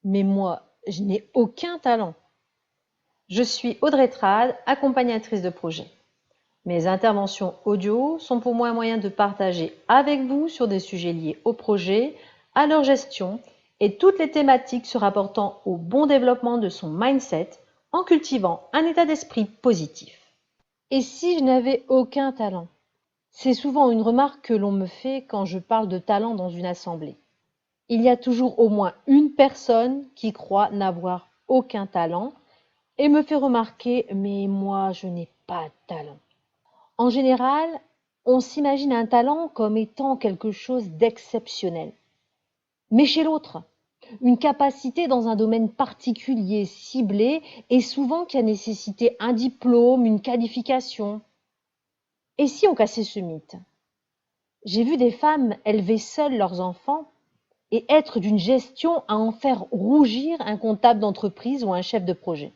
Mais moi, je n'ai aucun talent. Je suis Audrey Trad, accompagnatrice de projet. Mes interventions audio sont pour moi un moyen de partager avec vous sur des sujets liés au projet, à leur gestion et toutes les thématiques se rapportant au bon développement de son mindset en cultivant un état d'esprit positif. Et si je n'avais aucun talent? C'est souvent une remarque que l'on me fait quand je parle de talent dans une assemblée. Il y a toujours au moins une personne qui croit n'avoir aucun talent et me fait remarquer mais moi je n'ai pas de talent. En général, on s'imagine un talent comme étant quelque chose d'exceptionnel. Mais chez l'autre, une capacité dans un domaine particulier, ciblé, et souvent qui a nécessité un diplôme, une qualification. Et si on cassait ce mythe? J'ai vu des femmes élever seules leurs enfants et être d'une gestion à en faire rougir un comptable d'entreprise ou un chef de projet.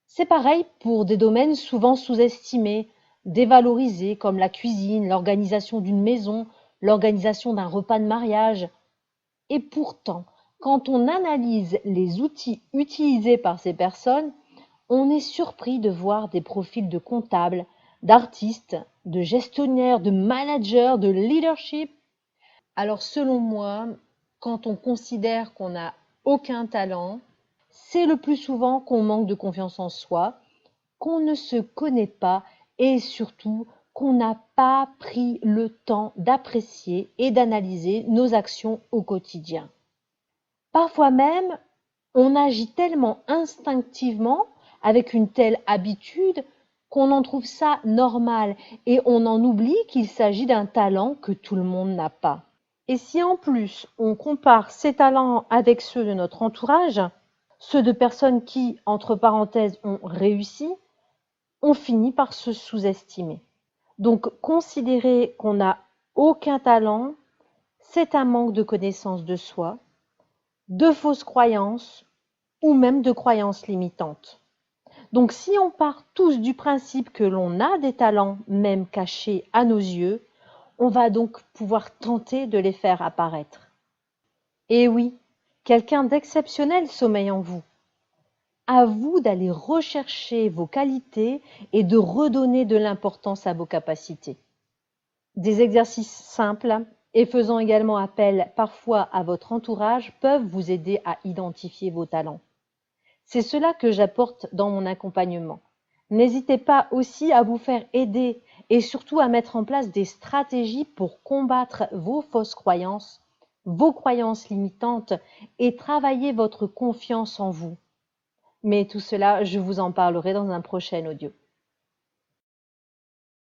C'est pareil pour des domaines souvent sous-estimés, dévalorisés comme la cuisine, l'organisation d'une maison, l'organisation d'un repas de mariage. Et pourtant, quand on analyse les outils utilisés par ces personnes, on est surpris de voir des profils de comptables, d'artistes, de gestionnaires, de managers, de leadership. Alors selon moi, quand on considère qu'on n'a aucun talent, c'est le plus souvent qu'on manque de confiance en soi, qu'on ne se connaît pas et surtout qu'on n'a pas pris le temps d'apprécier et d'analyser nos actions au quotidien. Parfois même, on agit tellement instinctivement, avec une telle habitude, qu'on en trouve ça normal et on en oublie qu'il s'agit d'un talent que tout le monde n'a pas. Et si en plus on compare ces talents avec ceux de notre entourage, ceux de personnes qui, entre parenthèses, ont réussi, on finit par se sous-estimer. Donc considérer qu'on n'a aucun talent, c'est un manque de connaissance de soi, de fausses croyances ou même de croyances limitantes. Donc si on part tous du principe que l'on a des talents, même cachés à nos yeux, on va donc pouvoir tenter de les faire apparaître. Et oui, quelqu'un d'exceptionnel sommeille en vous. À vous d'aller rechercher vos qualités et de redonner de l'importance à vos capacités. Des exercices simples et faisant également appel parfois à votre entourage peuvent vous aider à identifier vos talents. C'est cela que j'apporte dans mon accompagnement. N'hésitez pas aussi à vous faire aider et surtout à mettre en place des stratégies pour combattre vos fausses croyances, vos croyances limitantes et travailler votre confiance en vous. Mais tout cela, je vous en parlerai dans un prochain audio.